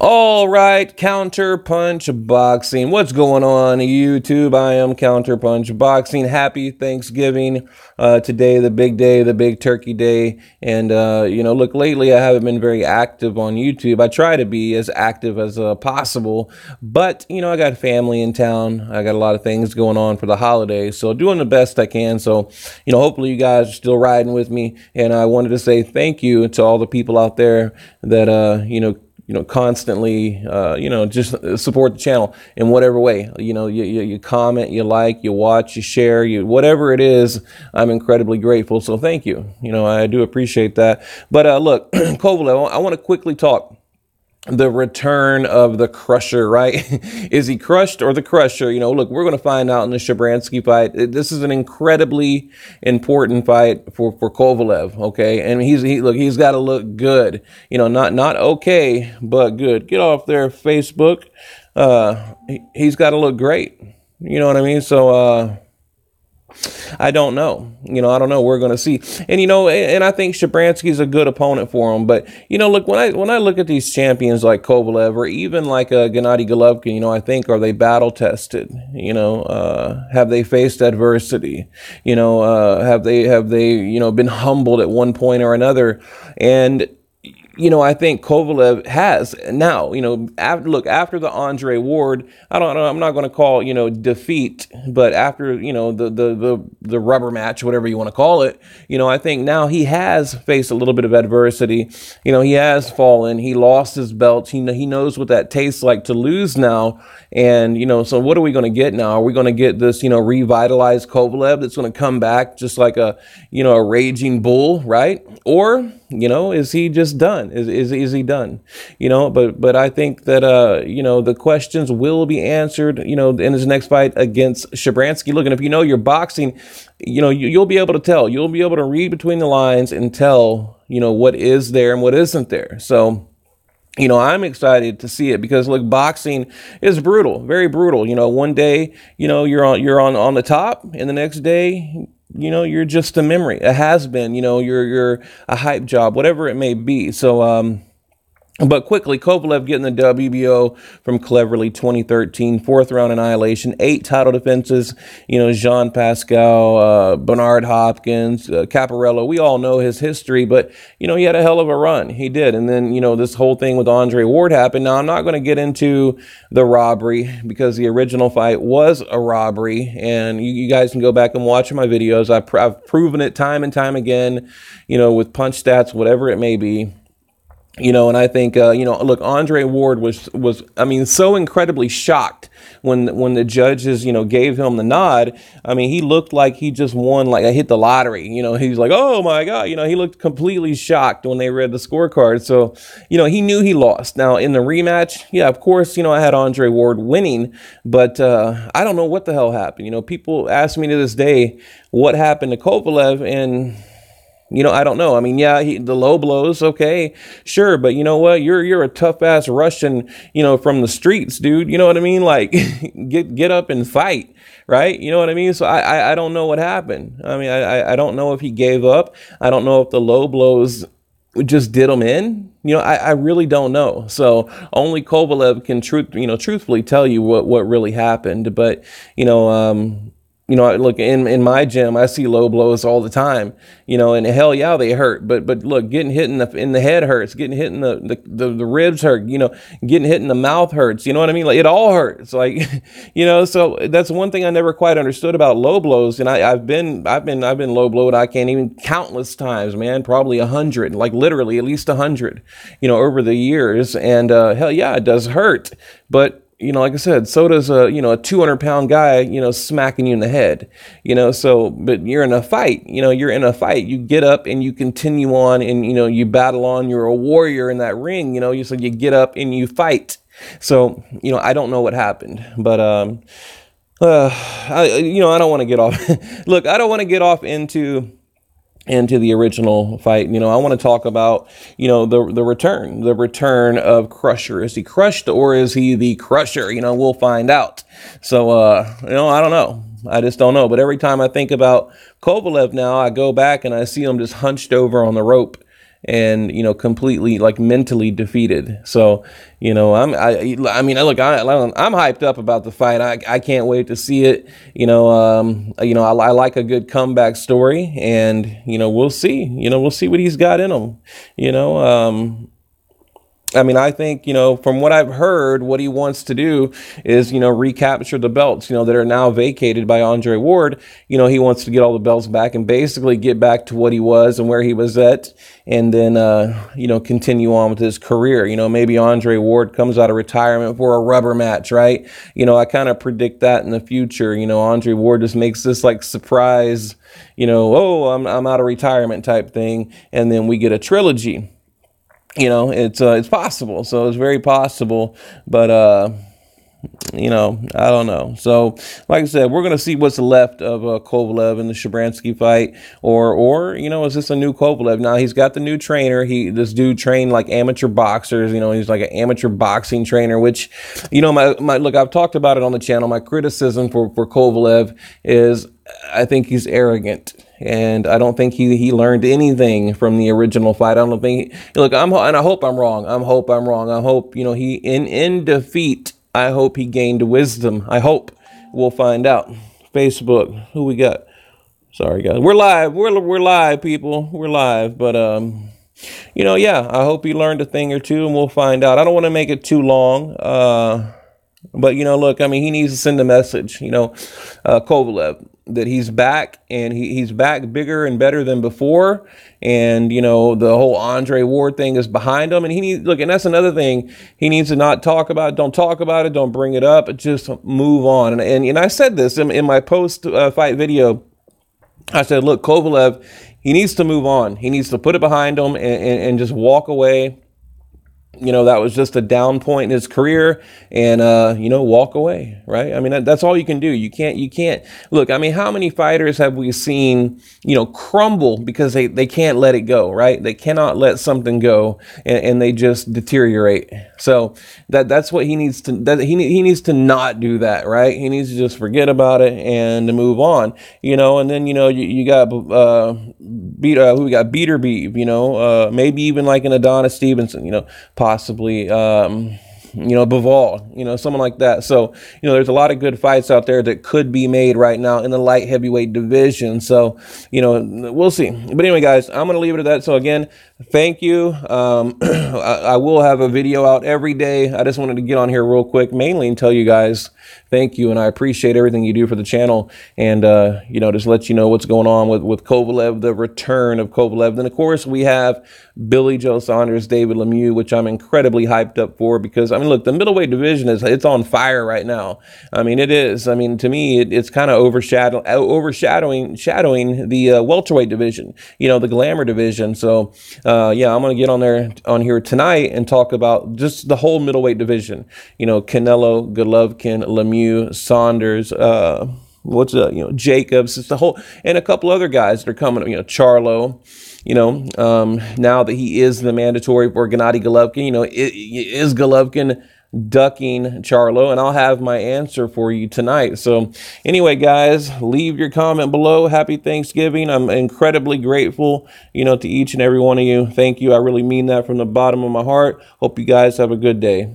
All right, Counter Punch Boxing. What's going on, YouTube? I am Counter Punch Boxing. Happy Thanksgiving. Today, the big day, the big turkey day. And, look, lately I haven't been very active on YouTube. I try to be as active as possible. But, I got family in town. I got a lot of things going on for the holidays. So doing the best I can. So, hopefully you guys are still riding with me. And I wanted to say thank you to all the people out there that, constantly, just support the channel in whatever way. You comment, you like, you watch, you share, whatever it is, I'm incredibly grateful. So thank you. I do appreciate that. But look, Kovalev, I want to quickly talk. The return of the Crusher, right? Is he crushed or the Crusher? Look, we're going to find out in the Shabransky fight. This is an incredibly important fight for Kovalev, okay? And he's got to look good. Not okay, but good. Get off there, Facebook. He's got to look great. You know what I mean? So, I don't know. I don't know. We're going to see. And, and I think Shabransky's a good opponent for him. But, look, when I look at these champions like Kovalev or even like Gennady Golovkin, I think, are they battle tested? Have they faced adversity? Have they been humbled at one point or another? And I think Kovalev has now, after the Andre Ward, I'm not going to call, defeat, but after, the rubber match, whatever you want to call it, I think now he has faced a little bit of adversity. He has fallen, he lost his belt. He knows what that tastes like to lose now. And, so what are we going to get now? Are we going to get this, revitalized Kovalev that's going to come back just like a raging bull, right? Or, is he just done? Is he done? But I think that, the questions will be answered, in his next fight against Shabransky. Look, and if your boxing, you'll be able to tell. You'll be able to read between the lines and tell, what is there and what isn't there. So, I'm excited to see it because look, boxing is brutal, very brutal. One day, you're on the top, and the next day, you're just a memory, a has been. You're a hype job, whatever it may be. So, but quickly, Kovalev getting the WBO from Cleverly 2013, fourth round annihilation, 8 title defenses, Jean Pascal, Bernard Hopkins, Caparello. We all know his history, but, he had a hell of a run. He did. And then, this whole thing with Andre Ward happened. Now, I'm not going to get into the robbery because the original fight was a robbery. And you guys can go back and watch my videos. I've proven it time and time again, with punch stats, whatever it may be. And I think, look, Andre Ward was, so incredibly shocked when the judges, gave him the nod. He looked like he just won, like I hit the lottery. He's like, oh my God, he looked completely shocked when they read the scorecard. So, he knew he lost. Now in the rematch, yeah, of course, I had Andre Ward winning, but, I don't know what the hell happened. People ask me to this day, what happened to Kovalev, and I don't know. Yeah, the low blows, okay, sure, but you know what? You're a tough ass Russian, from the streets, dude. You know what I mean? Like, get up and fight, right? You know what I mean? So I don't know what happened. I don't know if he gave up. I don't know if the low blows just did him in. I really don't know. So only Kovalev can truthfully tell you what really happened. But look, in my gym, I see low blows all the time, and hell yeah, they hurt. But look, getting hit in the head hurts. Getting hit in the ribs hurt. Getting hit in the mouth hurts. You know what I mean? Like, it all hurts. Like, so that's one thing I never quite understood about low blows. And I've been low blowed. I can't even countless times, man, probably 100, like literally at least 100, over the years. And, hell yeah, it does hurt. But, like I said, so does a 200-pound guy, smacking you in the head, so, but you're in a fight, you get up and you continue on and, you battle on, you're a warrior in that ring, so you get up and you fight. So, I don't know what happened, but, I don't want to get off. Look, I don't want to get off into the original fight. I want to talk about, the return of Crusher. Is he crushed or is he the Crusher? We'll find out. So, I don't know. I just don't know. But every time I think about Kovalev now, I go back and I see him just hunched over on the rope. and, you know, completely like mentally defeated. So, you know, I mean, look, I'm hyped up about the fight. I can't wait to see it. You know, I like a good comeback story, and, you know, we'll see. You know, we'll see what he's got in him. You know, I mean, I think, you know, from what I've heard, what he wants to do is, you know, recapture the belts, you know, that are now vacated by Andre Ward. You know, he wants to get all the belts back and basically get back to what he was and where he was at, and then, you know, continue on with his career. You know, maybe Andre Ward comes out of retirement for a rubber match, right? You know, I kind of predict that in the future. You know, Andre Ward just makes this like surprise, you know, oh, I'm out of retirement type thing, and then we get a trilogy. You know, it's possible. So it's very possible, but you know, I don't know. So, like I said, we're gonna see what's left of Kovalev in the Shabransky fight, or you know, is this a new Kovalev? Now he's got the new trainer. This dude trained like amateur boxers. You know, he's like an amateur boxing trainer. Which, you know, my look, I've talked about it on the channel. My criticism for Kovalev is I think he's arrogant. And I don't think he learned anything from the original fight. I don't think look, and I hope I'm wrong. I hope, you know, he in defeat, I hope he gained wisdom. I hope. We'll find out. Facebook, who we got? Sorry guys. We're live. We're live, people. We're live. But you know, yeah, I hope he learned a thing or two, and we'll find out. I don't want to make it too long. But, you know, look, I mean, he needs to send a message, you know, Kovalev, that he's back, and he's back bigger and better than before. And, you know, the whole Andre Ward thing is behind him. And he needs, look, and that's another thing. He needs to not talk about it. Don't talk about it. Don't bring it up. Just move on. And I said this in my post-fight video. I said, look, Kovalev, he needs to move on. He needs to put it behind him and just walk away. You know, that was just a down point in his career, and, you know, walk away, right? I mean, that's all you can do. You can't, look, I mean, how many fighters have we seen, you know, crumble because they can't let it go, right? They cannot let something go, and they just deteriorate. So that's what he needs to, he needs to not do that, right? He needs to just forget about it and to move on, you know. And then, you know, you got, who we got, Beaterbeef, you know, maybe even like an Adonis Stevenson, you know, possibly, you know, Bivol, you know, someone like that. So, you know, there's a lot of good fights out there that could be made right now in the light heavyweight division. So, you know, we'll see. But anyway, guys, I'm going to leave it at that. So again, thank you. I will have a video out every day. I just wanted to get on here real quick, mainly and tell you guys thank you, and I appreciate everything you do for the channel, and you know, just let you know what's going on with Kovalev, the return of Kovalev. Then of course we have Billy Joe Saunders, David Lemieux, which I'm incredibly hyped up for, because I mean, look, the middleweight division it's on fire right now. I mean, it is. I mean, to me, it's kind of overshadowing the welterweight division, you know, the glamour division. So yeah, I'm gonna get on here tonight and talk about just the whole middleweight division. You know, Canelo, Golovkin, Lemieux, Saunders, you know, Jacobs, it's the whole, and a couple other guys that are coming, you know, Charlo, you know, now that he is the mandatory for Gennady Golovkin, you know, is Golovkin ducking Charlo? And I'll have my answer for you tonight. So anyway, guys, leave your comment below. Happy Thanksgiving. I'm incredibly grateful, you know, to each and every one of you. Thank you. I really mean that from the bottom of my heart. Hope you guys have a good day.